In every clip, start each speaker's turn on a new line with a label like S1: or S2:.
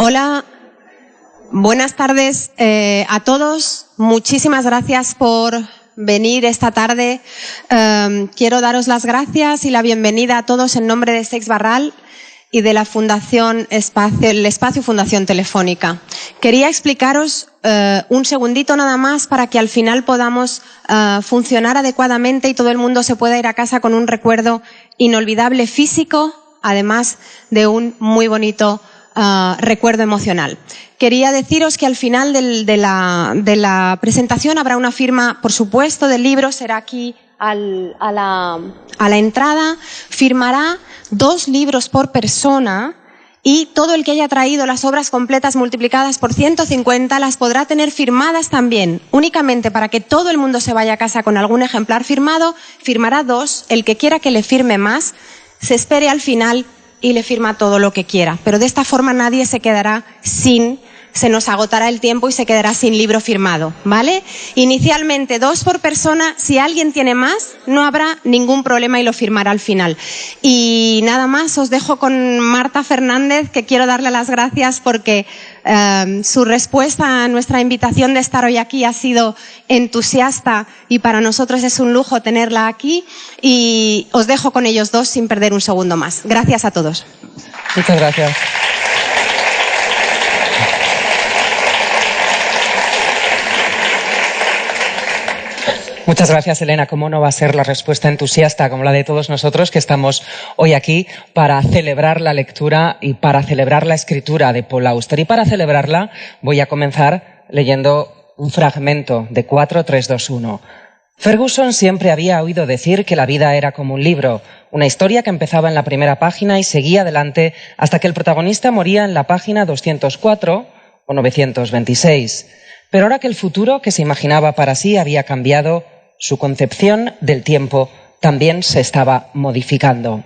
S1: Hola, buenas tardes a todos. Muchísimas gracias por venir esta tarde. Quiero daros las gracias y la bienvenida a todos en nombre de Seix Barral y de la Fundación el Espacio Fundación Telefónica. Quería explicaros un segundito nada más para que al final podamos funcionar adecuadamente y todo el mundo se pueda ir a casa con un recuerdo inolvidable físico, además de un muy bonito recuerdo emocional. Quería deciros que al final de la presentación habrá una firma, por supuesto, del libro, será aquí a la entrada. Firmará 2 libros por persona y todo el que haya traído las obras completas multiplicadas por 150 las podrá tener firmadas también. Únicamente para que todo el mundo se vaya a casa con algún ejemplar firmado, firmará 2. El que quiera que le firme más, se espere al final y le firma todo lo que quiera. Pero de esta forma nadie se quedará se nos agotará el tiempo y se quedará sin libro firmado, ¿vale? Inicialmente 2 por persona. Si alguien tiene más, no habrá ningún problema y lo firmará al final. Y nada más, os dejo con Marta Fernández, que quiero darle las gracias porque su respuesta a nuestra invitación de estar hoy aquí ha sido entusiasta y para nosotros es un lujo tenerla aquí. Y os dejo con ellos 2 sin perder un segundo más. Gracias a todos.
S2: Muchas gracias. Muchas gracias, Elena. ¿Cómo no va a ser la respuesta entusiasta como la de todos nosotros que estamos hoy aquí para celebrar la lectura y para celebrar la escritura de Paul Auster? Y para celebrarla voy a comenzar leyendo un fragmento de 4-3-2-1. Ferguson siempre había oído decir que la vida era como un libro, una historia que empezaba en la primera página y seguía adelante hasta que el protagonista moría en la página 204 o 926. Pero ahora que el futuro que se imaginaba para sí había cambiado, su concepción del tiempo también se estaba modificando.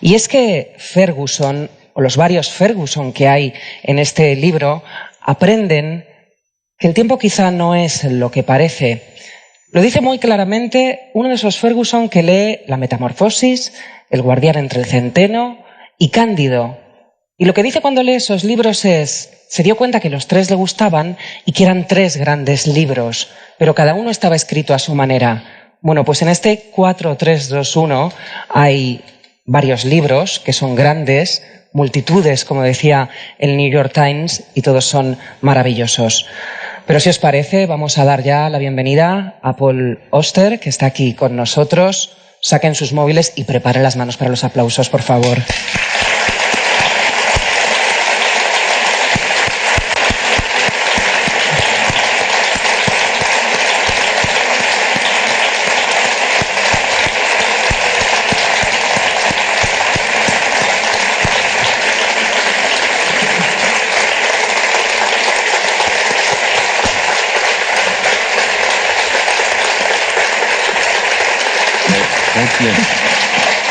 S2: Y es que Ferguson, o los varios Ferguson que hay en este libro, aprenden que el tiempo quizá no es lo que parece. Lo dice muy claramente uno de esos Ferguson que lee La Metamorfosis, El guardián entre el centeno y Cándido. Y lo que dice cuando lee esos libros se dio cuenta que los 3 le gustaban y que eran 3 grandes libros, pero cada uno estaba escrito a su manera. Bueno, pues en este 4-3-2-1 hay varios libros que son grandes, multitudes, como decía el New York Times, y todos son maravillosos. Pero si os parece, vamos a dar ya la bienvenida a Paul Auster, que está aquí con nosotros. Saquen sus móviles y preparen las manos para los aplausos, por favor.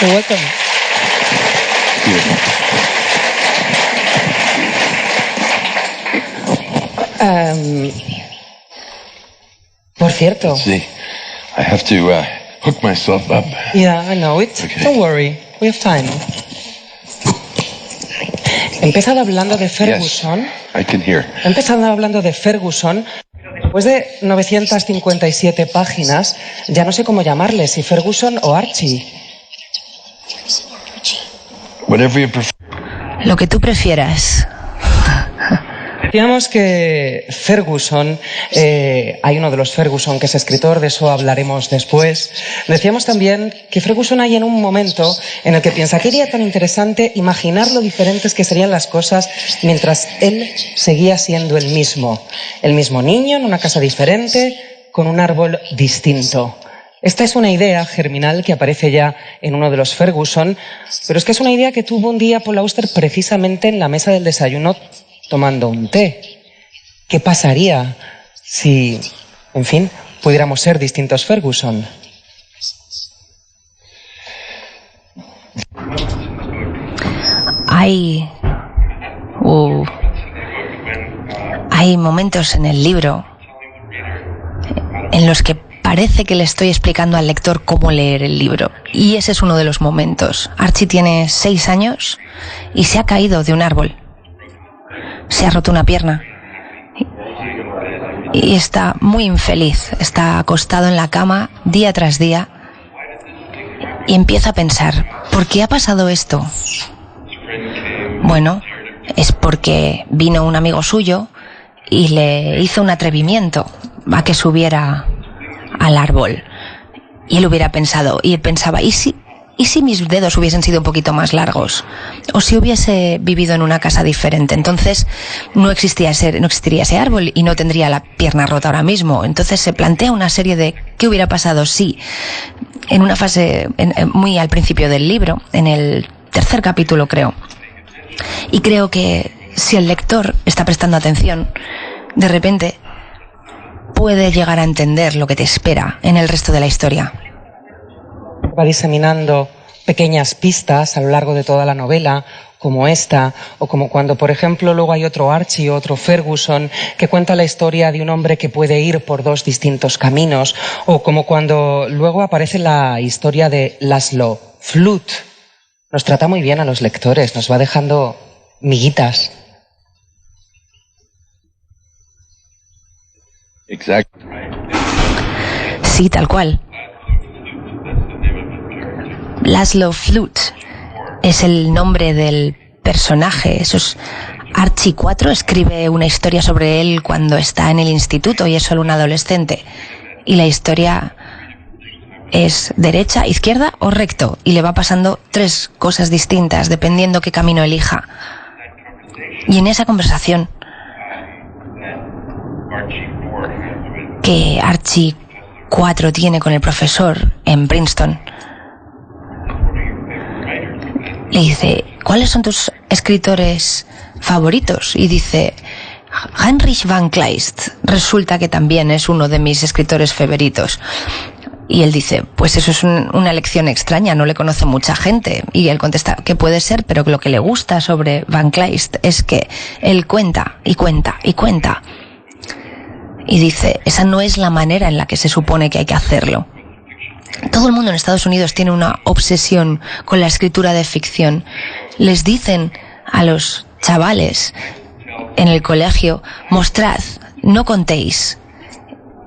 S2: You're welcome. Por cierto.
S3: Sí, I have to hook myself up.
S2: Yeah, I know it.
S3: Okay.
S2: Don't worry, we have time. He empezado hablando de Ferguson.
S3: Yes, I can hear.
S2: He empezado hablando de Ferguson. Después de 957 páginas, ya no sé cómo llamarle, si Ferguson o Archie.
S3: Whatever you prefer.
S4: Lo que tú prefieras.
S2: Decíamos que Ferguson, hay uno de los Ferguson que es escritor, de eso hablaremos después. Decíamos también que Ferguson hay en un momento en el que piensa que sería tan interesante imaginar lo diferentes que serían las cosas mientras él seguía siendo el mismo niño en una casa diferente, con un árbol distinto. Esta es una idea germinal que aparece ya en uno de los Ferguson, pero es que es una idea que tuvo un día Paul Auster precisamente en la mesa del desayuno tomando un té. ¿Qué pasaría si, en fin, pudiéramos ser distintos Ferguson?
S4: Hay momentos en el libro en los que parece que le estoy explicando al lector cómo leer el libro. Y ese es uno de los momentos. Archie tiene 6 años y se ha caído de un árbol. se ha roto una pierna y está muy infeliz. Está acostado en la cama día tras día y empieza a pensar, ¿por qué ha pasado esto? Bueno, es porque vino un amigo suyo y le hizo un atrevimiento a que subiera al árbol. Y él hubiera pensado, y él pensaba, ¿y si mis dedos hubiesen sido un poquito más largos? O si hubiese vivido en una casa diferente. Entonces no existiría ese árbol y no tendría la pierna rota ahora mismo. Entonces se plantea una serie de qué hubiera pasado si, en una fase muy al principio del libro, en el tercer capítulo creo. Y creo que si el lector está prestando atención, de repente puede llegar a entender lo que te espera en el resto de la historia.
S2: Va diseminando pequeñas pistas a lo largo de toda la novela, como esta, o como cuando, por ejemplo, luego hay otro Archie, otro Ferguson, que cuenta la historia de un hombre que puede ir por dos distintos caminos, o como cuando luego aparece la historia de Laszlo Flut. Nos trata muy bien a los lectores, nos va dejando miguitas.
S3: Exacto.
S4: Sí, tal cual. Laszlo Flut es el nombre del personaje. Eso es Archie 4, escribe una historia sobre él cuando está en el instituto y es solo un adolescente. Y la historia es derecha, izquierda o recto. Y le va pasando 3 cosas distintas dependiendo qué camino elija. Y en esa conversación que Archie 4 tiene con el profesor en Princeton, le dice, ¿cuáles son tus escritores favoritos? Y dice, Heinrich van Kleist. Resulta que también es uno de mis escritores favoritos. Y él dice, pues eso es una lección extraña, no le conoce mucha gente. Y él contesta que puede ser, pero que lo que le gusta sobre van Kleist es que él cuenta y cuenta y cuenta. Y dice, esa no es la manera en la que se supone que hay que hacerlo. Todo el mundo en Estados Unidos tiene una obsesión con la escritura de ficción. Les dicen a los chavales en el colegio, mostrad, no contéis.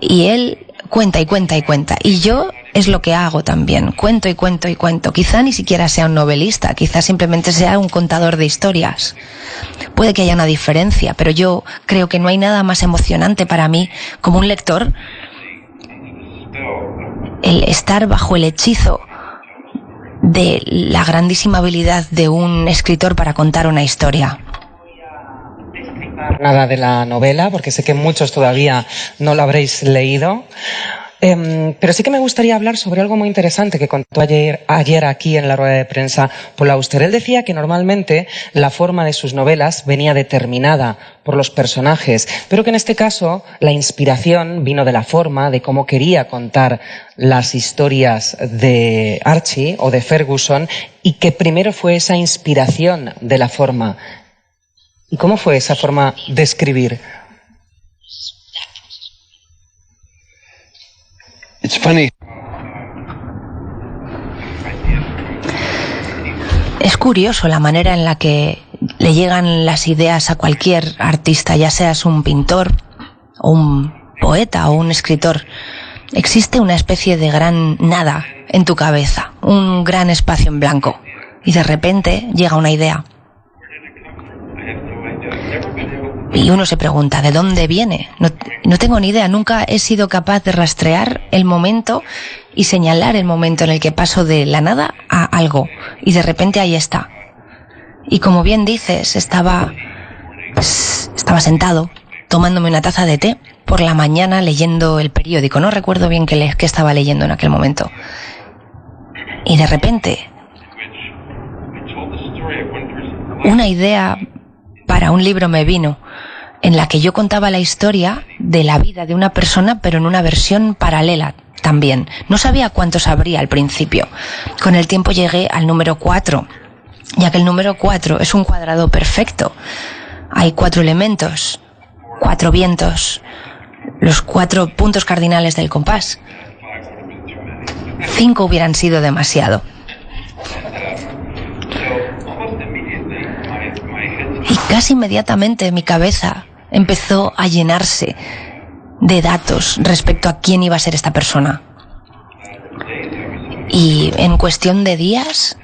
S4: Y él cuenta y cuenta y cuenta. Y yo es lo que hago también. Cuento y cuento y cuento. Quizá ni siquiera sea un novelista, quizá simplemente sea un contador de historias. Puede que haya una diferencia, pero yo creo que no hay nada más emocionante para mí como un lector el estar bajo el hechizo de la grandísima habilidad de un escritor para contar una historia.
S2: Nada de la novela, porque sé que muchos todavía no lo habréis leído. Pero sí que me gustaría hablar sobre algo muy interesante que contó ayer aquí en la rueda de prensa Paul Auster. Él decía que normalmente la forma de sus novelas venía determinada por los personajes, pero que en este caso la inspiración vino de la forma, de cómo quería contar las historias de Archie o de Ferguson, y que primero fue esa inspiración de la forma. ¿Y cómo fue esa forma de escribir?
S3: It's funny.
S4: Es curioso la manera en la que le llegan las ideas a cualquier artista, ya seas un pintor, o un poeta o un escritor. Existe una especie de gran nada en tu cabeza, un gran espacio en blanco, y de repente llega una idea. Y uno se pregunta, ¿de dónde viene? No tengo ni idea, nunca he sido capaz de rastrear el momento y señalar el momento en el que paso de la nada a algo. Y de repente ahí está. Y como bien dices, estaba sentado, tomándome una taza de té por la mañana leyendo el periódico. No recuerdo bien qué estaba leyendo en aquel momento. Y de repente, una idea para un libro me vino, en la que yo contaba la historia de la vida de una persona, pero en una versión paralela también. No sabía cuántos habría al principio. Con el tiempo llegué al número 4, ya que el número 4 es un cuadrado perfecto. Hay 4 elementos, 4 vientos, los 4 puntos cardinales del compás. 5 hubieran sido demasiado. Y casi inmediatamente mi cabeza empezó a llenarse de datos respecto a quién iba a ser esta persona. Y en cuestión de días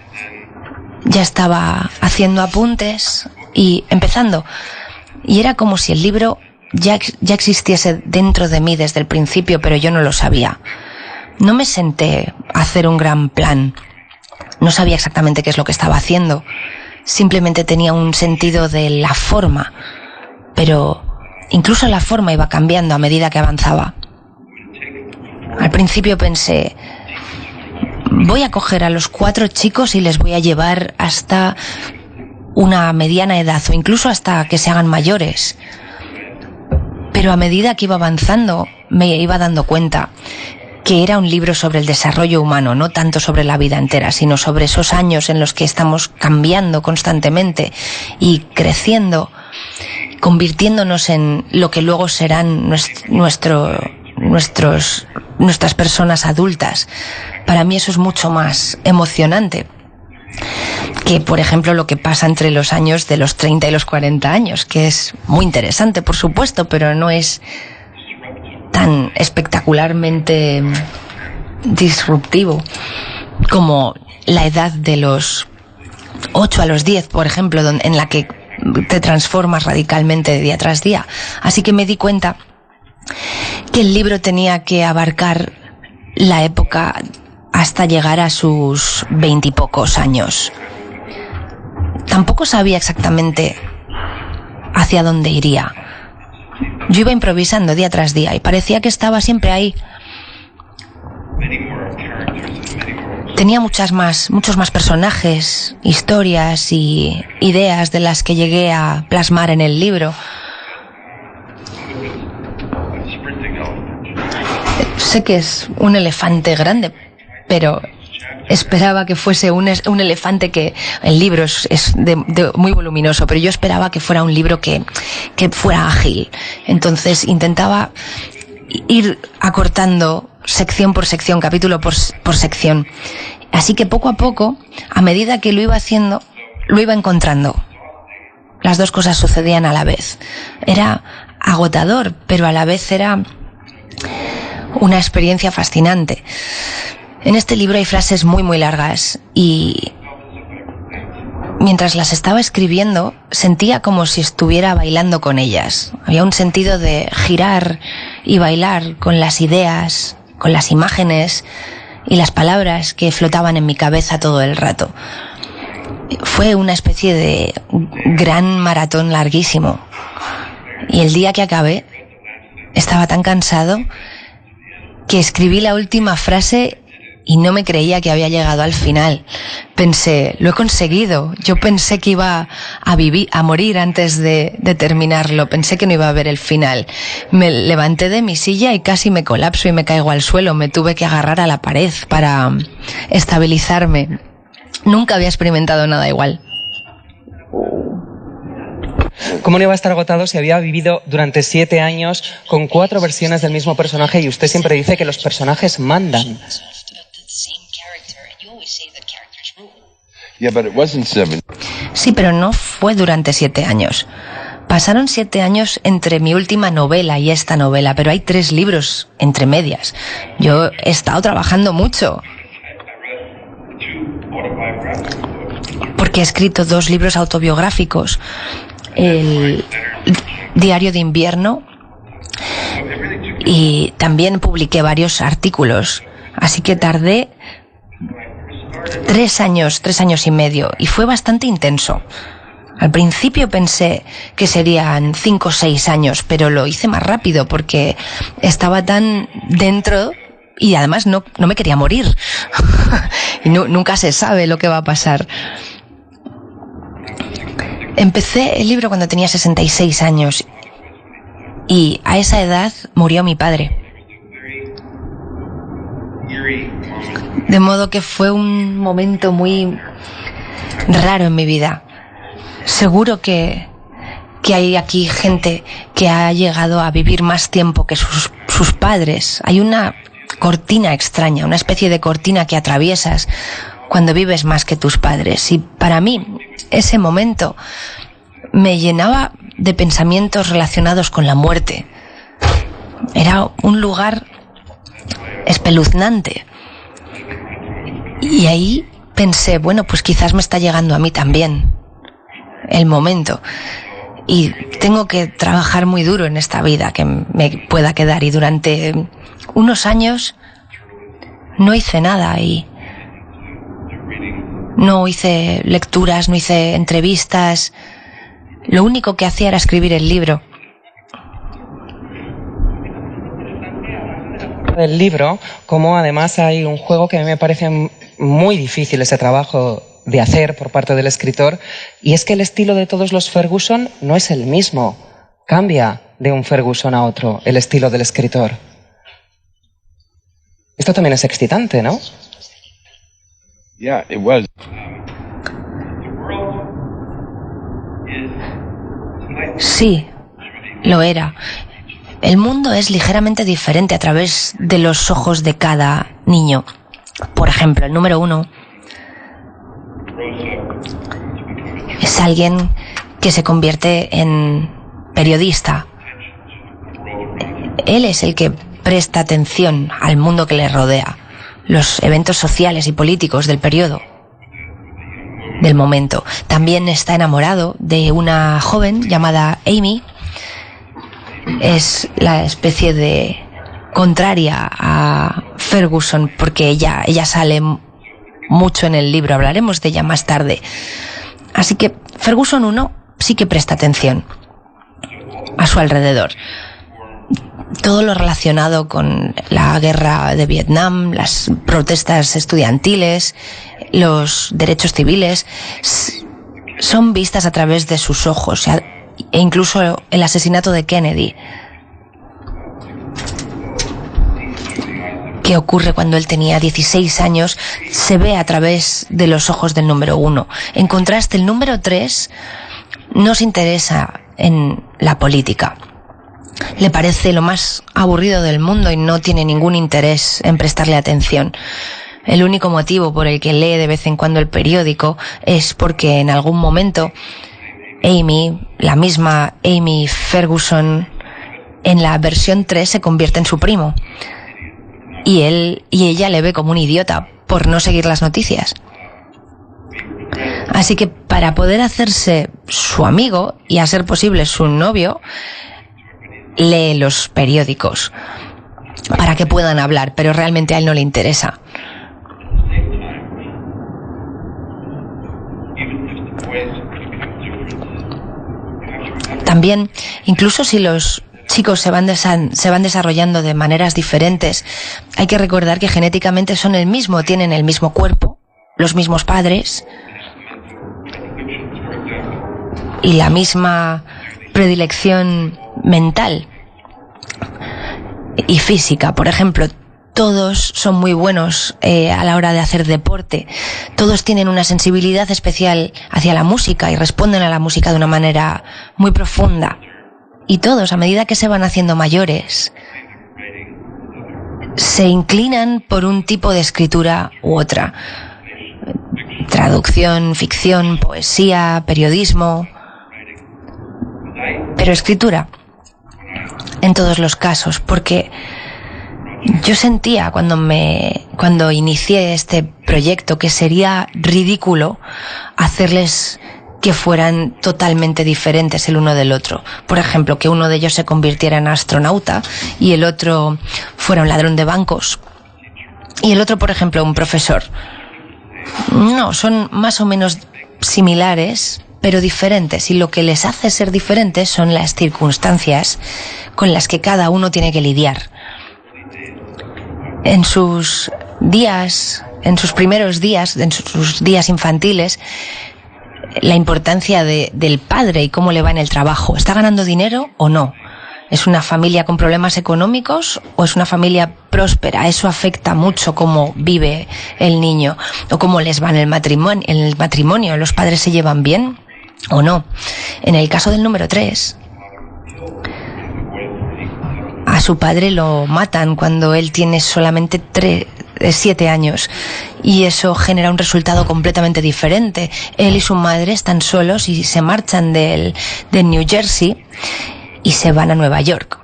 S4: ya estaba haciendo apuntes y empezando. Y era como si el libro ya existiese dentro de mí desde el principio, pero yo no lo sabía. No me senté a hacer un gran plan. No sabía exactamente qué es lo que estaba haciendo. Simplemente tenía un sentido de la forma, pero incluso la forma iba cambiando a medida que avanzaba. Al principio pensé, voy a coger a los 4 chicos y les voy a llevar hasta una mediana edad o incluso hasta que se hagan mayores. Pero a medida que iba avanzando me iba dando cuenta que era un libro sobre el desarrollo humano, no tanto sobre la vida entera, sino sobre esos años en los que estamos cambiando constantemente y creciendo, convirtiéndonos en lo que luego serán nuestras personas adultas. Para mí eso es mucho más emocionante que, por ejemplo, lo que pasa entre los años de los 30 y los 40 años, que es muy interesante, por supuesto, pero no es tan espectacularmente disruptivo como la edad de los 8 a los 10, por ejemplo, en la que te transformas radicalmente día tras día. Así que me di cuenta que el libro tenía que abarcar la época hasta llegar a sus 20 y pocos años. Tampoco sabía exactamente hacia dónde iría. Yo iba improvisando día tras día y parecía que estaba siempre ahí. Tenía muchos más personajes, historias y ideas de las que llegué a plasmar en el libro. Sé que es un elefante grande, pero esperaba que fuese un elefante que... El libro es muy voluminoso, pero yo esperaba que fuera un libro que fuera ágil. Entonces intentaba ir acortando sección por sección, capítulo por sección. Así que poco a poco, a medida que lo iba haciendo, lo iba encontrando. Las dos cosas sucedían a la vez. Era agotador, pero a la vez era una experiencia fascinante. En este libro hay frases muy muy largas y mientras las estaba escribiendo sentía como si estuviera bailando con ellas. Había un sentido de girar y bailar con las ideas, con las imágenes y las palabras que flotaban en mi cabeza todo el rato. Fue una especie de gran maratón larguísimo. Y el día que acabé estaba tan cansado que escribí la última frase y no me creía que había llegado al final. Pensé, lo he conseguido. Yo pensé que iba a morir antes de terminarlo. Pensé que no iba a ver el final. Me levanté de mi silla y casi me colapso y me caigo al suelo. Me tuve que agarrar a la pared para estabilizarme. Nunca había experimentado nada igual.
S2: ¿Cómo no iba a estar agotado si había vivido durante 7 años con 4 versiones del mismo personaje y usted siempre dice que los personajes mandan?
S3: Yeah, but it wasn't 7.
S4: Sí, pero no fue durante 7 años. Pasaron 7 años entre mi última novela y esta novela, pero hay 3 libros entre medias. Yo he estado trabajando mucho. Porque he escrito 2 libros autobiográficos. El Diario de Invierno y también publiqué varios artículos. Así que tardé 3 años y medio y fue bastante intenso. Al principio pensé que serían 5 o 6 años, pero lo hice más rápido porque estaba tan dentro y además no me quería morir. Y nunca se sabe lo que va a pasar. Empecé el libro cuando tenía 66 años y a esa edad murió mi padre. De modo que fue un momento muy raro en mi vida. Seguro que hay aquí gente que ha llegado a vivir más tiempo que sus padres. Hay una cortina extraña, una especie de cortina que atraviesas cuando vives más que tus padres. Y para mí, ese momento me llenaba de pensamientos relacionados con la muerte. Era un lugar espeluznante. Y ahí pensé, bueno, pues quizás me está llegando a mí también el momento. Y tengo que trabajar muy duro en esta vida que me pueda quedar. Y durante unos años no hice nada y no hice lecturas, no hice entrevistas. Lo único que hacía era escribir el libro.
S2: Del libro, como además hay un juego que a mí me parece muy difícil ese trabajo de hacer por parte del escritor, y es que el estilo de todos los Ferguson no es el mismo. Cambia de un Ferguson a otro el estilo del escritor. Esto también es excitante, ¿no?
S3: Yeah, it was.
S4: Sí, lo era. El mundo es ligeramente diferente a través de los ojos de cada niño. Por ejemplo, el número 1 es alguien que se convierte en periodista. Él es el que presta atención al mundo que le rodea, los eventos sociales y políticos del periodo, del momento. También está enamorado de una joven llamada Amy. Es la especie de contraria a Ferguson, porque ella sale mucho en el libro. Hablaremos de ella más tarde. Así que Ferguson 1 sí que presta atención a su alrededor. Todo lo relacionado con la guerra de Vietnam, las protestas estudiantiles, los derechos civiles, son vistas a través de sus ojos, e incluso el asesinato de Kennedy, que ocurre cuando él tenía 16 años, se ve a través de los ojos del número 1. En contraste, el número 3 no se interesa en la política. Le parece lo más aburrido del mundo y no tiene ningún interés en prestarle atención. El único motivo por el que lee de vez en cuando el periódico es porque en algún momento Amy, la misma Amy Ferguson, en la versión 3 se convierte en su primo. Y él y ella le ve como un idiota por no seguir las noticias. Así que para poder hacerse su amigo y a ser posible su novio, lee los periódicos para que puedan hablar, pero realmente a él no le interesa. También, incluso si los chicos se van desarrollando de maneras diferentes, hay que recordar que genéticamente son el mismo, tienen el mismo cuerpo, los mismos padres y la misma predilección mental y física. Por ejemplo, todos son muy buenos a la hora de hacer deporte. Todos tienen una sensibilidad especial hacia la música y responden a la música de una manera muy profunda. Y todos, a medida que se van haciendo mayores, se inclinan por un tipo de escritura u otra. Traducción, ficción, poesía, periodismo. Pero escritura, en todos los casos, porque yo sentía cuando inicié este proyecto que sería ridículo hacerles que fueran totalmente diferentes el uno del otro. Por ejemplo, que uno de ellos se convirtiera en astronauta y el otro fuera un ladrón de bancos y el otro, por ejemplo, un profesor. No, son más o menos similares, pero diferentes, y lo que les hace ser diferentes son las circunstancias con las que cada uno tiene que lidiar. En sus primeros días, en sus días infantiles, la importancia del padre y cómo le va en el trabajo. ¿Está ganando dinero o no? ¿Es una familia con problemas económicos o es una familia próspera? Eso afecta mucho cómo vive el niño o cómo les va en el matrimonio. ¿Los padres se llevan bien o no? En el caso del número 3, a su padre lo matan cuando él tiene solamente de 7 años, y eso genera un resultado completamente diferente. Él y su madre están solos y se marchan de New Jersey y se van a Nueva York.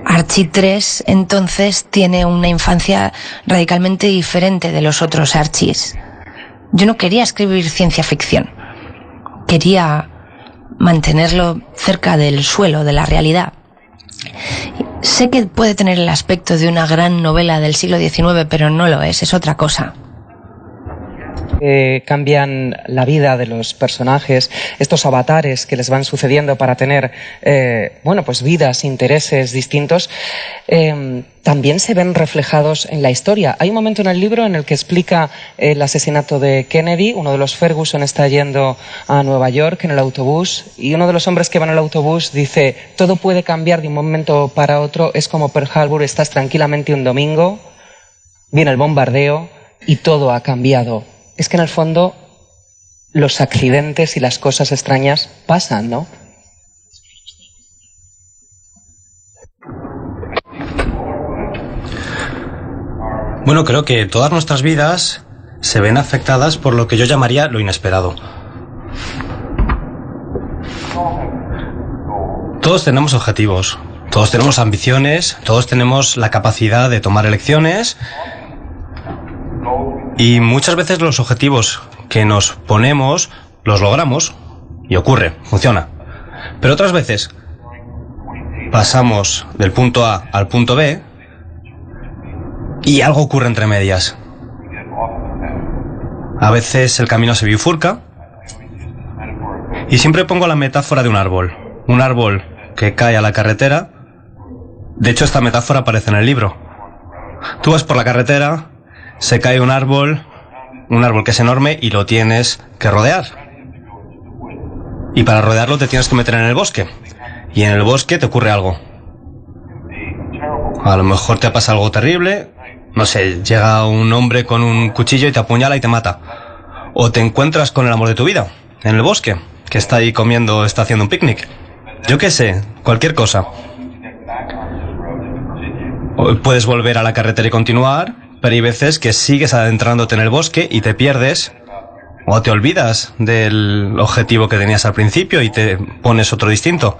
S4: Archie 3 entonces tiene una infancia radicalmente diferente de los otros Archies. Yo no quería escribir ciencia ficción, quería mantenerlo cerca del suelo, de la realidad. Sé que puede tener el aspecto de una gran novela del siglo XIX, pero no lo es otra cosa.
S2: Cambian la vida de los personajes, estos avatares que les van sucediendo para tener, pues vidas, intereses distintos, también se ven reflejados en la historia. Hay un momento en el libro en el que explica el asesinato de Kennedy. Uno de los Ferguson está yendo a Nueva York en el autobús y uno de los hombres que van al autobús dice: todo puede cambiar de un momento para otro, es como Pearl Harbor, estás tranquilamente un domingo, viene el bombardeo y todo ha cambiado. Es que en el fondo los accidentes y las cosas extrañas pasan, ¿no?
S5: Bueno, creo que todas nuestras vidas se ven afectadas por lo que yo llamaría lo inesperado. Todos tenemos objetivos, todos tenemos ambiciones, todos tenemos la capacidad de tomar elecciones. Y muchas veces los objetivos que nos ponemos los logramos y ocurre, funciona. Pero otras veces pasamos del punto A al punto B y algo ocurre entre medias. A veces el camino se bifurca y siempre pongo la metáfora de un árbol que cae a la carretera. De hecho, esta metáfora aparece en el libro. Tú vas por la carretera, se cae un árbol que es enorme y lo tienes que rodear. Y para rodearlo te tienes que meter en el bosque. Y en el bosque te ocurre algo. A lo mejor te pasa algo terrible. No sé, llega un hombre con un cuchillo y te apuñala y te mata. O te encuentras con el amor de tu vida en el bosque, que está ahí comiendo, está haciendo un picnic. Yo qué sé, cualquier cosa. O puedes volver a la carretera y continuar. Pero hay veces que sigues adentrándote en el bosque y te pierdes o te olvidas del objetivo que tenías al principio y te pones otro distinto.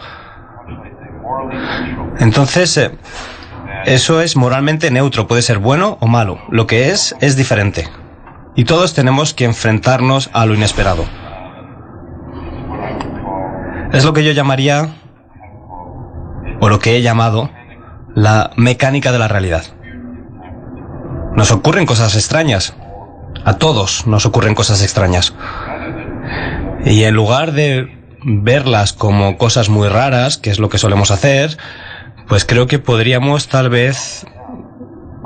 S5: Entonces, eso es moralmente neutro, puede ser bueno o malo. Lo que es diferente. Y todos tenemos que enfrentarnos a lo inesperado. Es lo que yo llamaría, o lo que he llamado, la mecánica de la realidad. Nos ocurren cosas extrañas. A todos nos ocurren cosas extrañas. Y en lugar de verlas como cosas muy raras, que es lo que solemos hacer, pues creo que podríamos tal vez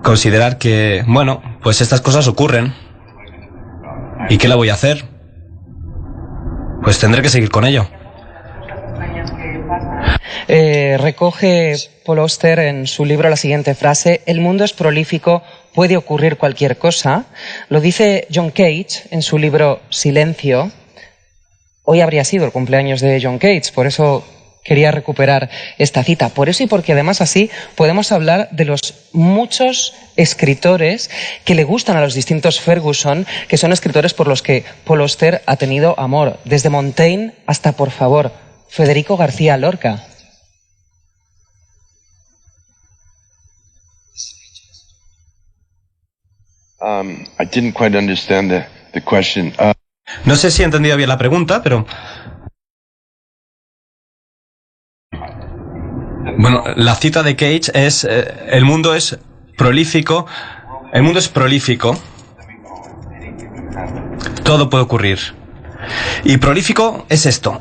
S5: considerar que, bueno, pues estas cosas ocurren. ¿Y qué la voy a hacer? Pues tendré que seguir con ello.
S2: Recoge Paul Auster en su libro la siguiente frase: el mundo es prolífico, puede ocurrir cualquier cosa. Lo dice John Cage en su libro Silencio. Hoy habría sido el cumpleaños de John Cage, por eso quería recuperar esta cita. Por eso y porque además así podemos hablar de los muchos escritores que le gustan a los distintos Ferguson, que son escritores por los que Paul Auster ha tenido amor, desde Montaigne hasta, por favor, Federico García Lorca.
S3: I didn't quite understand the question.
S5: No sé si he entendido bien la pregunta, pero... Bueno, la cita de Cage es, el mundo es prolífico, todo puede ocurrir. Y prolífico es esto.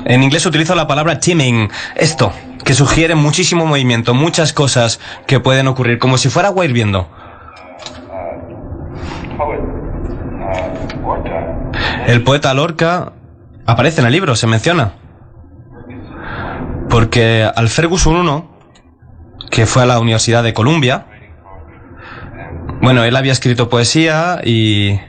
S5: En inglés utilizo la palabra teeming, esto, que sugiere muchísimo movimiento, muchas cosas que pueden ocurrir, como si fuera agua hirviendo. El poeta Lorca aparece en el libro, se menciona. Porque al Ferguson I, que fue a la Universidad de Columbia, bueno, él había escrito poesía y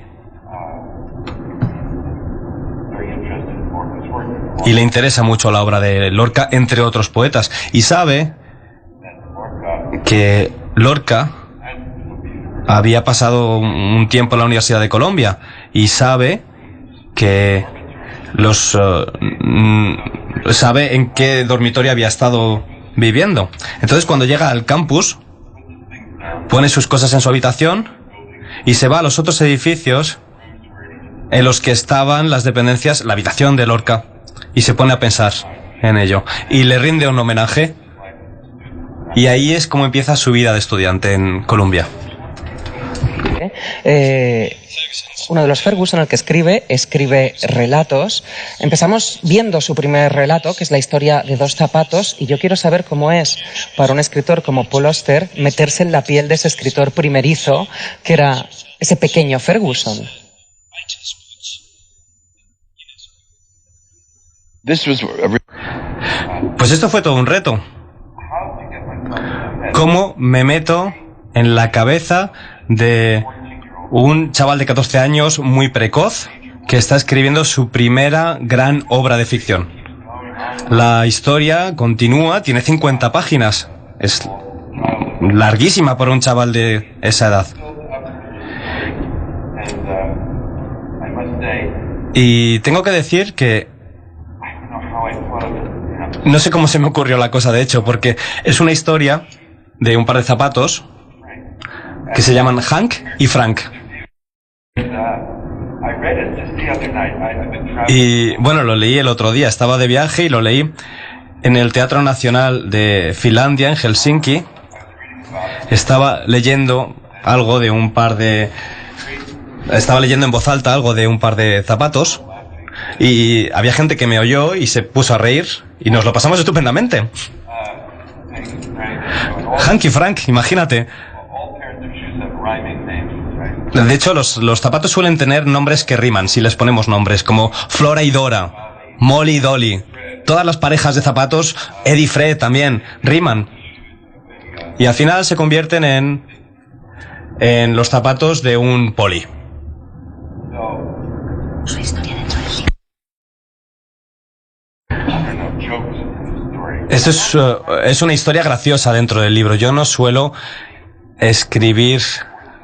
S5: le interesa mucho la obra de Lorca, entre otros poetas. Y sabe que Lorca había pasado un tiempo en la Universidad de Columbia y sabe que sabe en qué dormitorio había estado viviendo. Entonces, cuando llega al campus, pone sus cosas en su habitación y se va a los otros edificios en los que estaban las dependencias, la habitación de Lorca, y se pone a pensar en ello y le rinde un homenaje, y ahí es como empieza su vida de estudiante en Columbia.
S2: Uno de los Ferguson, el que escribe relatos. Empezamos viendo su primer relato, que es la historia de dos zapatos, y yo quiero saber cómo es para un escritor como Paul Auster meterse en la piel de ese escritor primerizo, que era ese pequeño Ferguson.
S5: Pues esto fue todo un reto. ¿Cómo me meto en la cabeza de un chaval de 14 años muy precoz que está escribiendo su primera gran obra de ficción? La historia continúa, tiene 50 páginas. Es larguísima para un chaval de esa edad. Y tengo que decir que no sé cómo se me ocurrió la cosa, de hecho, porque es una historia de un par de zapatos que se llaman Hank y Frank. Y bueno, lo leí el otro día, estaba de viaje y lo leí en el Teatro Nacional de Finlandia, en Helsinki. Estaba leyendo algo de un par de... Estaba leyendo en voz alta algo de un par de zapatos y había gente que me oyó y se puso a reír y nos lo pasamos estupendamente. Hank y Frank, imagínate. De hecho, los zapatos suelen tener nombres que riman, si les ponemos nombres, como Flora y Dora, Molly y Dolly. Todas las parejas de zapatos, Eddie y Fred también, riman. Y al final se convierten en los zapatos de un poli. Esto es una historia graciosa dentro del libro. Yo no suelo escribir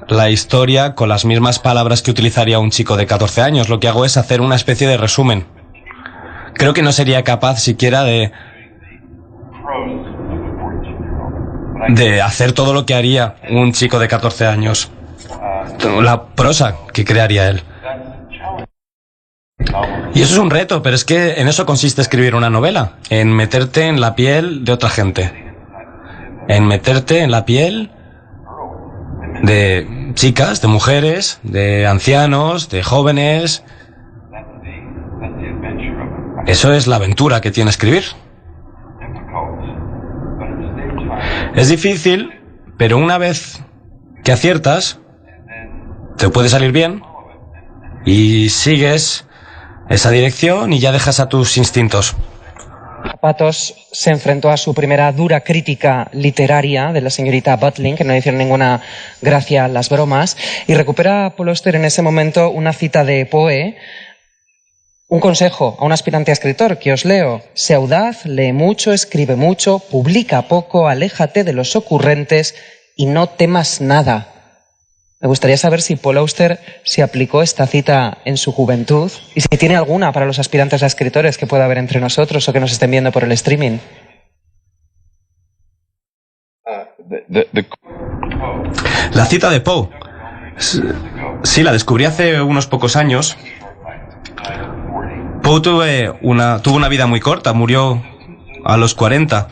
S5: la historia con las mismas palabras que utilizaría un chico de 14 años. Lo que hago es hacer una especie de resumen. Creo que no sería capaz siquiera de hacer todo lo que haría un chico de 14 años. La prosa que crearía él. Y eso es un reto, pero es que en eso consiste escribir una novela, en meterte en la piel de otra gente, en meterte en la piel de chicas, de mujeres, de ancianos, de jóvenes. Eso es la aventura que tiene escribir. Es difícil, pero una vez que aciertas, te puede salir bien y sigues esa dirección y ya dejas a tus instintos.
S2: Zapatos se enfrentó a su primera dura crítica literaria de la señorita Butling, que no le hicieron ninguna gracia las bromas, y recupera Paul Auster en ese momento una cita de Poe, un consejo a un aspirante a escritor que os leo: sé audaz, lee mucho, escribe mucho, publica poco, aléjate de los ocurrentes y no temas nada. Me gustaría saber si Paul Auster se aplicó esta cita en su juventud y si tiene alguna para los aspirantes a escritores que pueda haber entre nosotros o que nos estén viendo por el streaming.
S5: La cita de Poe. Sí, la descubrí hace unos pocos años. Poe tuvo una vida muy corta, murió a los 40.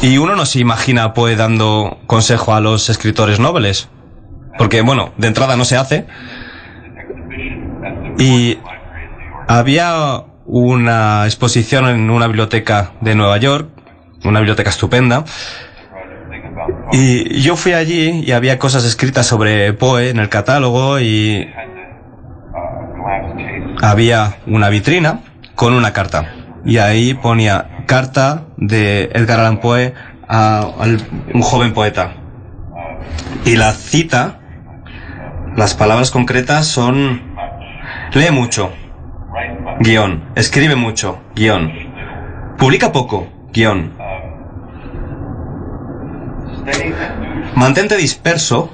S5: Y uno no se imagina a Poe dando consejo a los escritores nobles. Porque, bueno, de entrada no se hace. Y había una exposición en una biblioteca de Nueva York, una biblioteca estupenda. Y yo fui allí y había cosas escritas sobre Poe en el catálogo y había una vitrina con una carta. Y ahí ponía carta de Edgar Allan Poe a un joven poeta. Y la cita, las palabras concretas son: lee mucho, guión, escribe mucho, guión, publica poco, guión, mantente disperso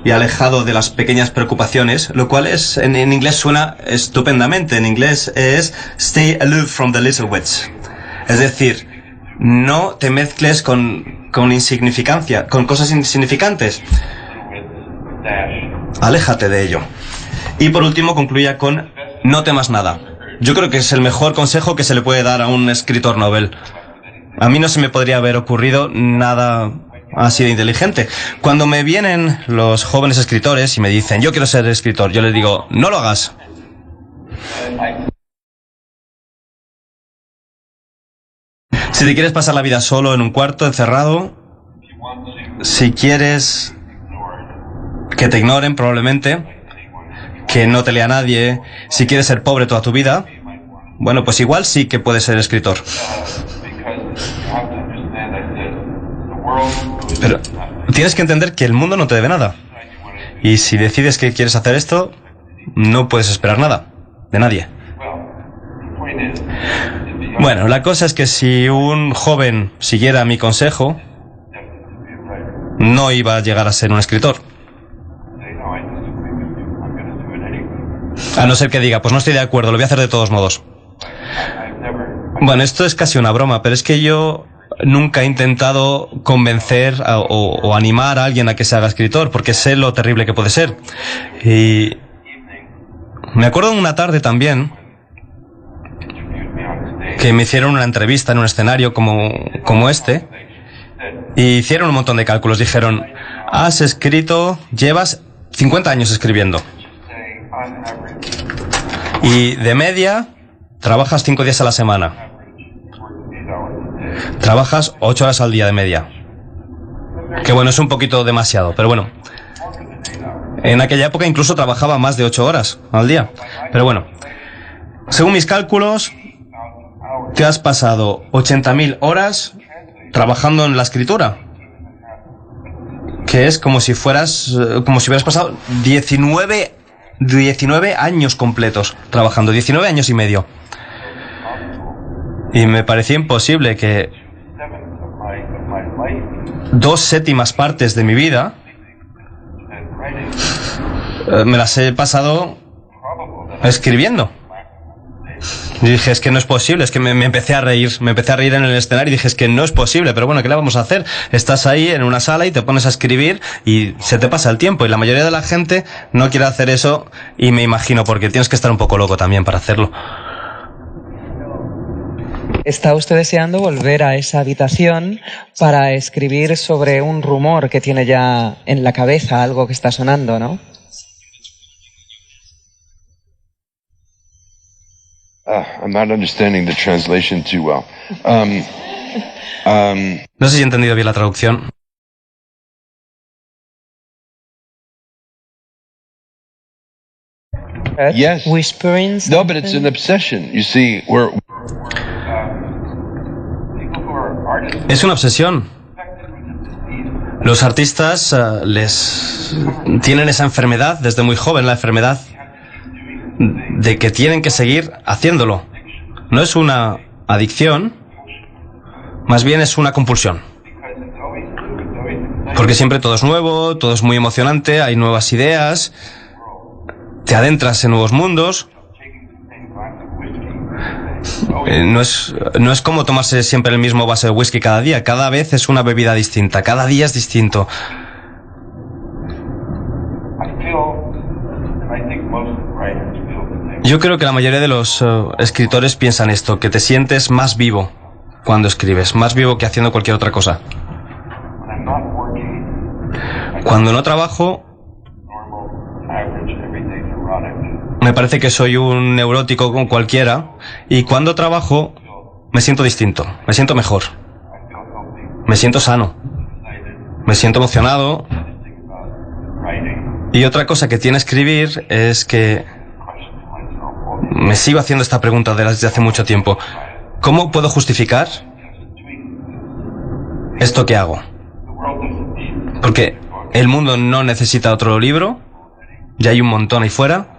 S5: y alejado de las pequeñas preocupaciones, lo cual es en inglés suena estupendamente. En inglés es stay aloof from the little wits. Es decir, no te mezcles con insignificancia, con cosas insignificantes. Aléjate de ello. Y por último concluya con no temas nada. Yo creo que es el mejor consejo que se le puede dar a un escritor novel. A mí no se me podría haber ocurrido nada así de inteligente. Cuando me vienen los jóvenes escritores y me dicen, yo quiero ser escritor, yo les digo, no lo hagas. Si te quieres pasar la vida solo en un cuarto, encerrado, si quieres que te ignoren probablemente, que no te lea nadie, si quieres ser pobre toda tu vida, bueno, pues igual sí que puedes ser escritor. Pero tienes que entender que el mundo no te debe nada. Y si decides que quieres hacer esto, no puedes esperar nada de nadie. Bueno, la cosa es que si un joven siguiera mi consejo, no iba a llegar a ser un escritor. A no ser que diga, pues no estoy de acuerdo, lo voy a hacer de todos modos. Bueno, esto es casi una broma, pero es que yo nunca he intentado convencer o animar a alguien a que se haga escritor, porque sé lo terrible que puede ser. Y me acuerdo de una tarde también que me hicieron una entrevista en un escenario como este, y hicieron un montón de cálculos. Dijeron, llevas 50 años escribiendo. Y de media, trabajas 5 días a la semana. Trabajas 8 horas al día de media. Que bueno, es un poquito demasiado, pero bueno. En aquella época incluso trabajaba más de 8 horas al día. Pero bueno, según mis cálculos, te has pasado 80.000 horas trabajando en la escritura. Que es como si hubieras pasado 19 años completos trabajando, 19 años y medio. Y me parecía imposible que 2/7 partes de mi vida me las he pasado escribiendo. Y dije, es que no es posible, es que me empecé a reír en el escenario y dije, es que no es posible, pero bueno, ¿qué le vamos a hacer? Estás ahí en una sala y te pones a escribir y se te pasa el tiempo, y la mayoría de la gente no quiere hacer eso, y me imagino, porque tienes que estar un poco loco también para hacerlo.
S2: ¿Está usted deseando volver a esa habitación para escribir sobre un rumor que tiene ya en la cabeza, algo que está sonando, no?
S3: I'm not understanding the translation too well.
S5: No sé si he entendido bien la traducción.
S3: Yes.
S2: Whispering.
S3: No, but it's an obsession. You see,
S5: Es una obsesión. Los artistas tienen esa enfermedad desde muy joven, la enfermedad de que tienen que seguir haciéndolo. No es una adicción, más bien es una compulsión. Porque siempre todo es nuevo, todo es muy emocionante, hay nuevas ideas, te adentras en nuevos mundos. No es como tomarse siempre el mismo vaso de whisky cada día. Cada vez es una bebida distinta, cada día es distinto. Yo creo que la mayoría de los escritores piensan esto, que te sientes más vivo cuando escribes, más vivo que haciendo cualquier otra cosa. Cuando no trabajo, me parece que soy un neurótico como cualquiera, y cuando trabajo me siento distinto, me siento mejor, me siento sano, me siento emocionado. Y otra cosa que tiene escribir es que me sigo haciendo esta pregunta desde hace mucho tiempo. ¿Cómo puedo justificar esto que hago? Porque el mundo no necesita otro libro, ya hay un montón ahí fuera.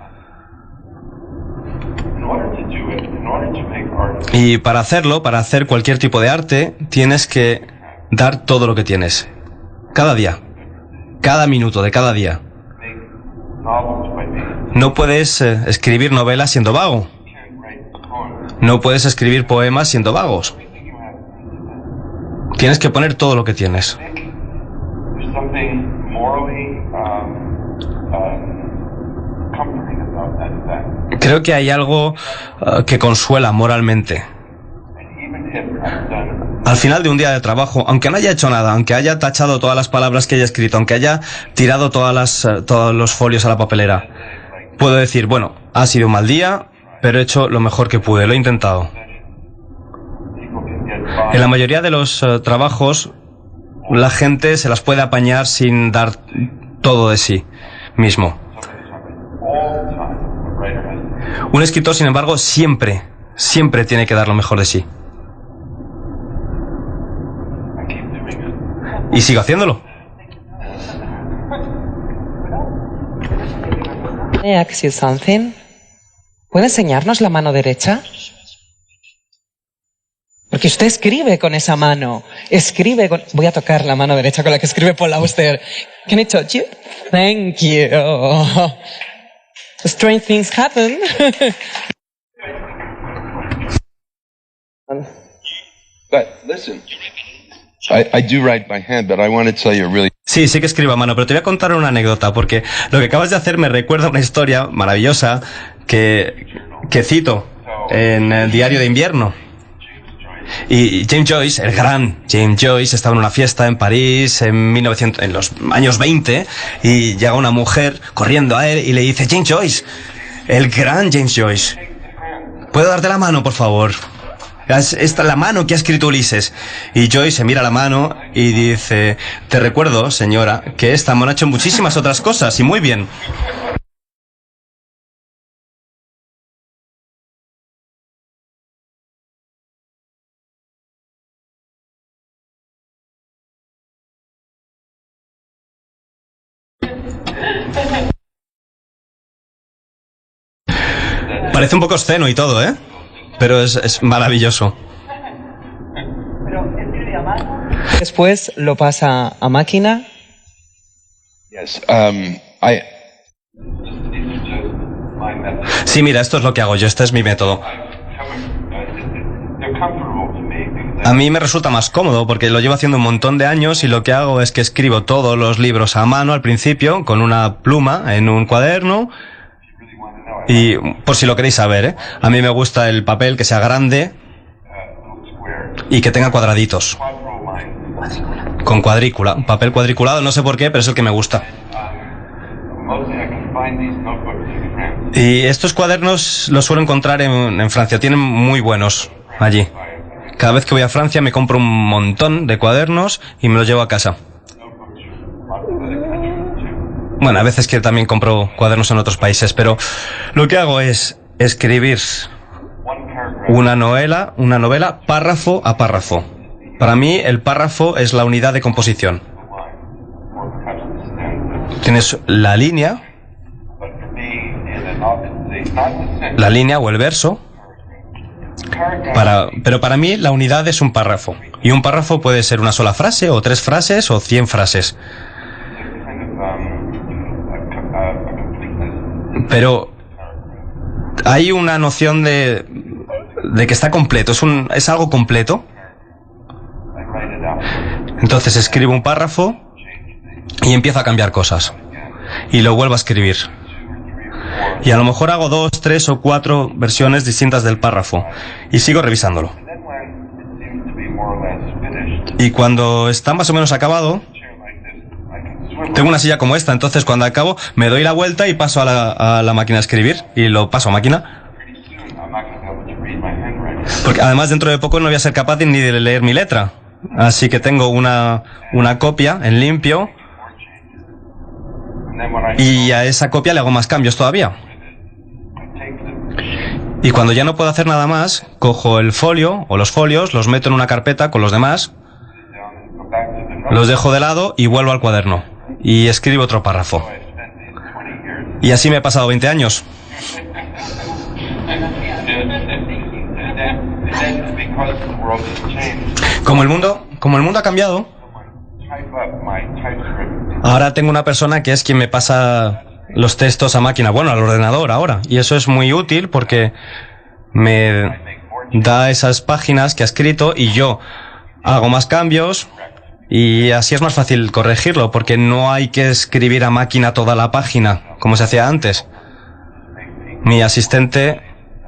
S5: Y para hacerlo, para hacer cualquier tipo de arte, tienes que dar todo lo que tienes. Cada día. Cada minuto de cada día. No puedes escribir novelas siendo vago. No puedes escribir poemas siendo vagos. Tienes que poner todo lo que tienes. Creo que hay algo que consuela moralmente. Al final de un día de trabajo, aunque no haya hecho nada, aunque haya tachado todas las palabras que haya escrito, aunque haya tirado todos los folios a la papelera, puedo decir, bueno, ha sido un mal día, pero he hecho lo mejor que pude, lo he intentado. En la mayoría de los trabajos, la gente se las puede apañar sin dar todo de sí mismo. Un escritor, sin embargo, siempre tiene que dar lo mejor de sí. Y sigo haciéndolo.
S2: May I ask you something? ¿Puede enseñarnos la mano derecha? Porque usted escribe con esa mano. Voy a tocar la mano derecha con la que escribe Paul Auster. Can I touch you? Thank you. Strange things happen.
S3: But listen, I do write by hand, but I want to tell you a really...
S5: Sí que escribo a mano, pero te voy a contar una anécdota, porque lo que acabas de hacer me recuerda una historia maravillosa que cito en el Diario de Invierno. Y James Joyce, el gran James Joyce, estaba en una fiesta en París en los años 20 y llega una mujer corriendo a él y le dice: James Joyce, el gran James Joyce, ¿puedo darte la mano, por favor? Esta es la mano que ha escrito Ulises. Y Joyce se mira la mano y dice: te recuerdo, señora, que esta mano ha hecho muchísimas otras cosas y muy bien. Parece un poco obsceno y todo, ¿eh? Pero es maravilloso.
S2: Después lo pasa a máquina.
S3: Yes,
S5: Sí, mira, esto es lo que hago yo, este es mi método. A mí me resulta más cómodo porque lo llevo haciendo un montón de años y lo que hago es que escribo todos los libros a mano al principio con una pluma en un cuaderno. Y por si lo queréis saber, ¿eh? A mí me gusta el papel que sea grande y que tenga cuadraditos. Con cuadrícula. Un papel cuadriculado, no sé por qué, pero es el que me gusta. Y estos cuadernos los suelo encontrar en Francia. Tienen muy buenos allí. Cada vez que voy a Francia me compro un montón de cuadernos y me los llevo a casa. Bueno, a veces que también compro cuadernos en otros países, pero lo que hago es escribir una novela párrafo a párrafo. Para mí el párrafo es la unidad de composición. Tienes la línea o el verso, pero para mí la unidad es un párrafo. Y un párrafo puede ser una sola frase, o 3 frases, o 100 frases. Pero hay una noción de que está completo, es algo completo. Entonces escribo un párrafo y empiezo a cambiar cosas. Y lo vuelvo a escribir. Y a lo mejor hago 2, 3 o 4 versiones distintas del párrafo. Y sigo revisándolo. Y cuando está más o menos acabado, tengo una silla como esta, entonces cuando acabo me doy la vuelta y paso a la máquina a escribir. Y lo paso a máquina. Porque además dentro de poco no voy a ser capaz ni de leer mi letra. Así que tengo una copia en limpio. Y a esa copia le hago más cambios todavía. Y cuando ya no puedo hacer nada más, cojo el folio o los folios, los meto en una carpeta con los demás, los dejo de lado y vuelvo al cuaderno. Y escribo otro párrafo. Y así me he pasado 20 años. Como el mundo ha cambiado, ahora tengo una persona que es quien me pasa los textos a máquina, bueno, al ordenador ahora. Y eso es muy útil porque me da esas páginas que ha escrito y yo hago más cambios y así es más fácil corregirlo porque no hay que escribir a máquina toda la página como se hacía antes. Mi asistente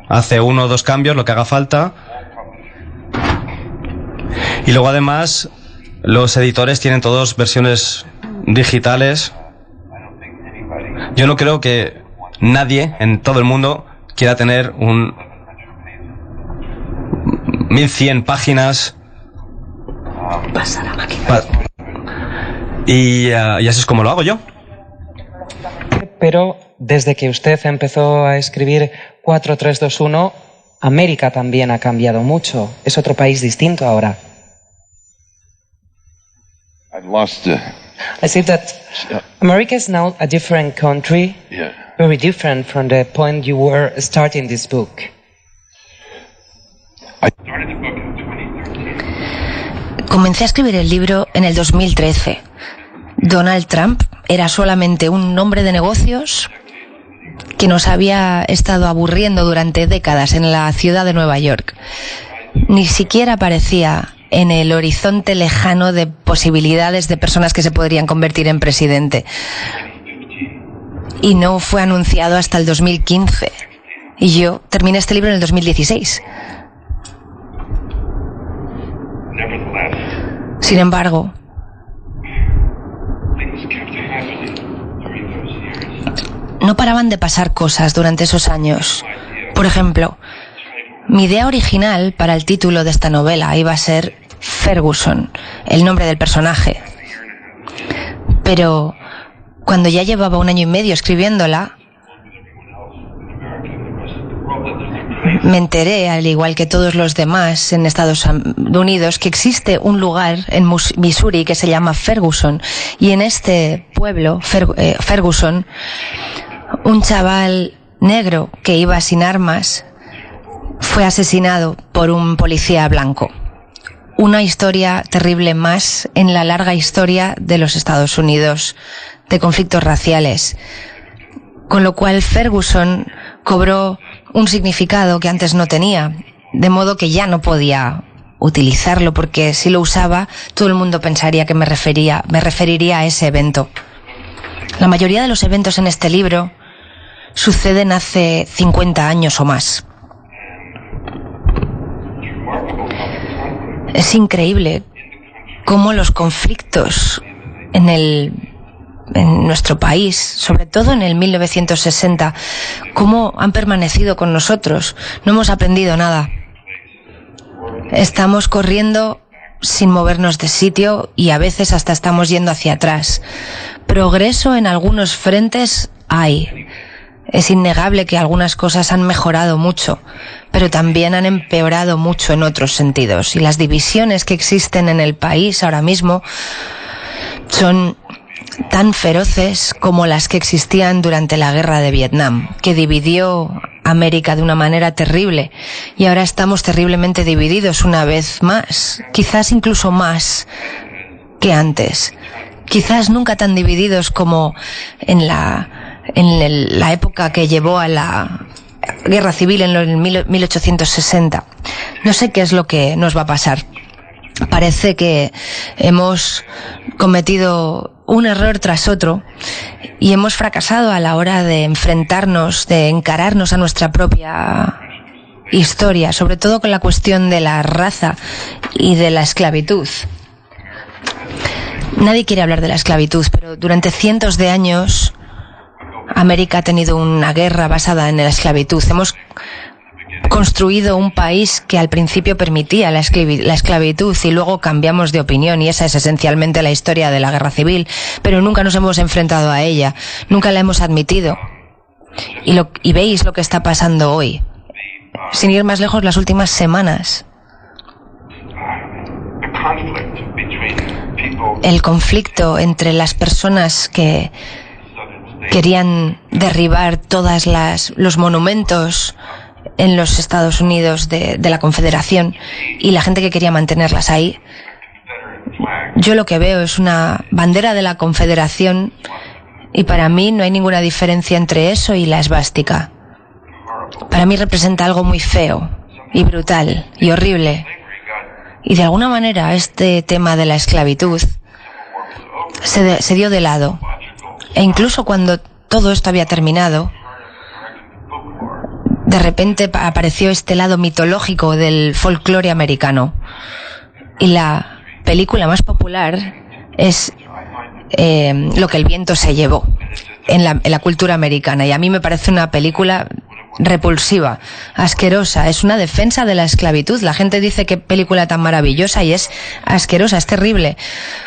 S5: hace 1 o 2 cambios, lo que haga falta. Y luego además los editores tienen todos versiones digitales. Yo no creo que nadie en todo el mundo quiera tener 1100 páginas.
S4: Pasar a máquina.
S5: Y así es como lo hago yo.
S2: Pero desde que usted empezó a escribir 4321, América también ha cambiado mucho. Es otro país distinto ahora. I see that America is now a different country, very different from the point you were starting this book.
S4: Comencé a escribir el libro en el 2013. Donald Trump era solamente un hombre de negocios que nos había estado aburriendo durante décadas en la ciudad de Nueva York. Ni siquiera aparecía en el horizonte lejano de posibilidades de personas que se podrían convertir en presidente. Y no fue anunciado hasta el 2015. Y yo terminé este libro en el 2016. Sin embargo, no paraban de pasar cosas durante esos años. Por ejemplo, mi idea original para el título de esta novela iba a ser Ferguson, el nombre del personaje. Pero cuando ya llevaba 1 año y medio escribiéndola, me enteré, al igual que todos los demás en Estados Unidos, que existe un lugar en Missouri que se llama Ferguson. Y en este pueblo, Ferguson, un chaval negro que iba sin armas fue asesinado por un policía blanco. Una historia terrible más en la larga historia de los Estados Unidos de conflictos raciales. Con lo cual Ferguson cobró un significado que antes no tenía, de modo que ya no podía utilizarlo, porque si lo usaba todo el mundo pensaría que me referiría a ese evento. La mayoría de los eventos en este libro suceden hace 50 años o más. Es increíble cómo los conflictos en nuestro país, sobre todo en el 1960, cómo han permanecido con nosotros. No hemos aprendido nada. Estamos corriendo sin movernos de sitio y a veces hasta estamos yendo hacia atrás. Progreso en algunos frentes hay. Es innegable que algunas cosas han mejorado mucho, pero también han empeorado mucho en otros sentidos. Y las divisiones que existen en el país ahora mismo son tan feroces como las que existían durante la guerra de Vietnam, que dividió América de una manera terrible. Y ahora estamos terriblemente divididos una vez más, quizás incluso más que antes. Quizás nunca tan divididos como en la época que llevó a la guerra civil en el 1860. No sé qué es lo que nos va a pasar. Parece que hemos cometido un error tras otro y hemos fracasado a la hora de enfrentarnos, de encararnos a nuestra propia historia, sobre todo con la cuestión de la raza y de la esclavitud. Nadie quiere hablar de la esclavitud, pero durante cientos de años América ha tenido una guerra basada en la esclavitud. Hemos construido un país que al principio permitía la esclavitud y luego cambiamos de opinión, y esa es esencialmente la historia de la guerra civil, pero nunca nos hemos enfrentado a ella, nunca la hemos admitido. Y veis lo que está pasando hoy. Sin ir más lejos, las últimas semanas. El conflicto entre las personas que querían derribar todos los monumentos en los Estados Unidos de la Confederación y la gente que quería mantenerlas ahí. Yo lo que veo es una bandera de la Confederación Y para mí no hay ninguna diferencia entre eso y la esvástica. Para mí representa algo muy feo y brutal y horrible. Y de alguna manera este tema de la esclavitud se dio de lado. E incluso cuando todo esto había terminado, de repente apareció este lado mitológico del folclore americano. Y la película más popular es Lo que el viento se llevó en la cultura americana. Y a mí me parece una película repulsiva, asquerosa, es una defensa de la esclavitud. La gente dice qué película tan maravillosa y es asquerosa, es terrible.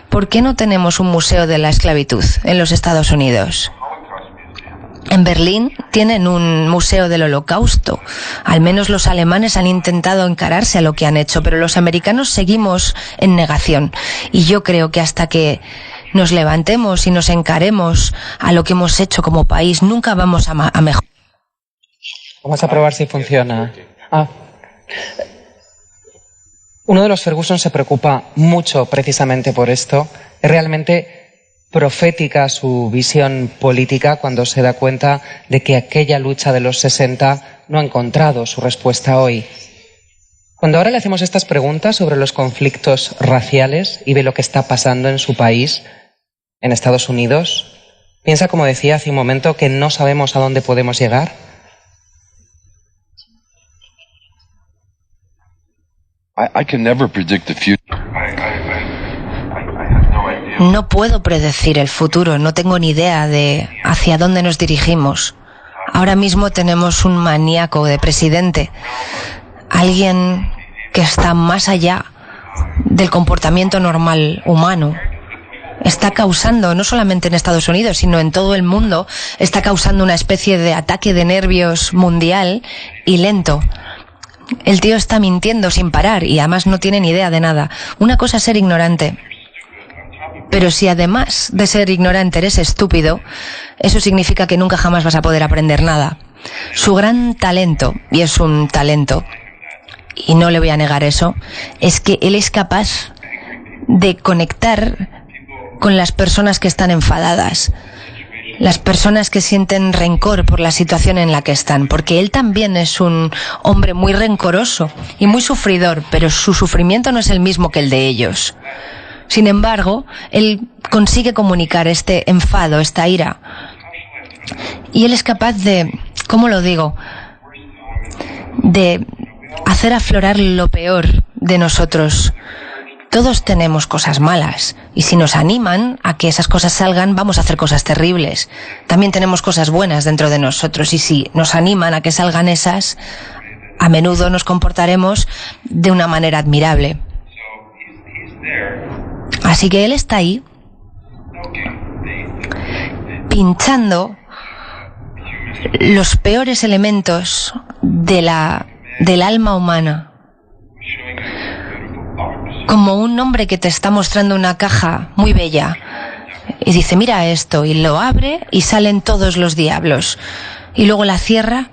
S4: ¿Por qué no tenemos un museo de la esclavitud en los Estados Unidos? En Berlín tienen un museo del Holocausto. Al menos los alemanes han intentado encararse a lo que han hecho, pero los americanos seguimos en negación. Y yo creo que hasta que nos levantemos y nos encaremos a lo que hemos hecho como país, nunca vamos a mejorar.
S2: Vamos a probar si funciona. Uno de los Ferguson se preocupa mucho precisamente por esto. Es realmente profética su visión política cuando se da cuenta de que aquella lucha de los 60 no ha encontrado su respuesta hoy. Cuando ahora le hacemos estas preguntas sobre los conflictos raciales y ve lo que está pasando en su país, en Estados Unidos, piensa, como decía hace un momento, que no sabemos a dónde podemos llegar.
S3: I can never predict the future.
S4: No puedo predecir el futuro, no tengo ni idea de hacia dónde nos dirigimos. Ahora mismo tenemos un maníaco de presidente, alguien que está más allá del comportamiento normal humano. Está causando, no solamente en Estados Unidos, sino en todo el mundo, está causando una especie de ataque de nervios mundial y lento. El tío está mintiendo sin parar y además no tiene ni idea de nada. Una cosa es ser ignorante, pero si además de ser ignorante eres estúpido, eso significa que nunca jamás vas a poder aprender nada. Su gran talento, y es un talento, y no le voy a negar eso, es que él es capaz de conectar con las personas que están enfadadas, las personas que sienten rencor por la situación en la que están, porque él también es un hombre muy rencoroso y muy sufridor, pero su sufrimiento no es el mismo que el de ellos. Sin embargo, él consigue comunicar este enfado, esta ira, y él es capaz de, ¿cómo lo digo?, de hacer aflorar lo peor de nosotros. Todos tenemos cosas malas, y si nos animan a que esas cosas salgan, vamos a hacer cosas terribles. También tenemos cosas buenas dentro de nosotros, y si nos animan a que salgan esas, a menudo nos comportaremos de una manera admirable. Así que él está ahí, pinchando los peores elementos del alma humana, como un hombre que te está mostrando una caja muy bella y dice, mira esto, y lo abre y salen todos los diablos, y luego la cierra.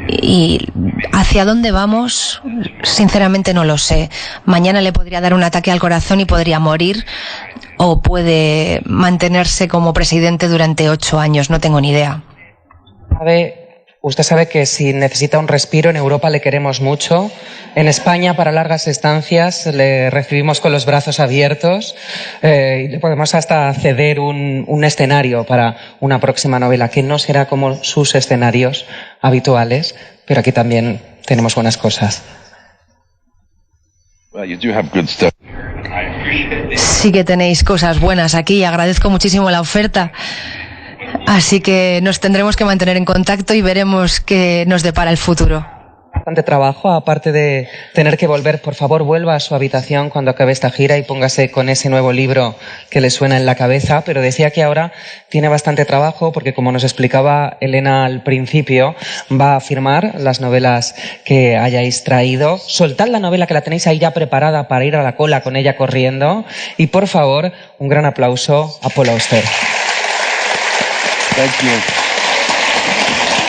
S4: Y hacia dónde vamos, sinceramente no lo sé. Mañana le podría dar un ataque al corazón y podría morir, o puede mantenerse como presidente durante 8 años, no tengo ni idea.
S2: Usted sabe que si necesita un respiro, en Europa le queremos mucho. En España, para largas estancias, le recibimos con los brazos abiertos y le podemos hasta ceder un escenario para una próxima novela, que no será como sus escenarios habituales, pero aquí también tenemos buenas cosas.
S3: Well, you do have good stuff.
S4: Sí que tenéis cosas buenas aquí, agradezco muchísimo la oferta. Así que nos tendremos que mantener en contacto y veremos qué nos depara el futuro.
S2: Bastante trabajo, aparte de tener que volver. Por favor, vuelva a su habitación cuando acabe esta gira y póngase con ese nuevo libro que le suena en la cabeza. Pero decía que ahora tiene bastante trabajo porque, como nos explicaba Elena al principio, va a firmar las novelas que hayáis traído. Soltad la novela, que la tenéis ahí ya preparada para ir a la cola con ella corriendo. Y, por favor, un gran aplauso a Paul Auster.
S3: Thank you.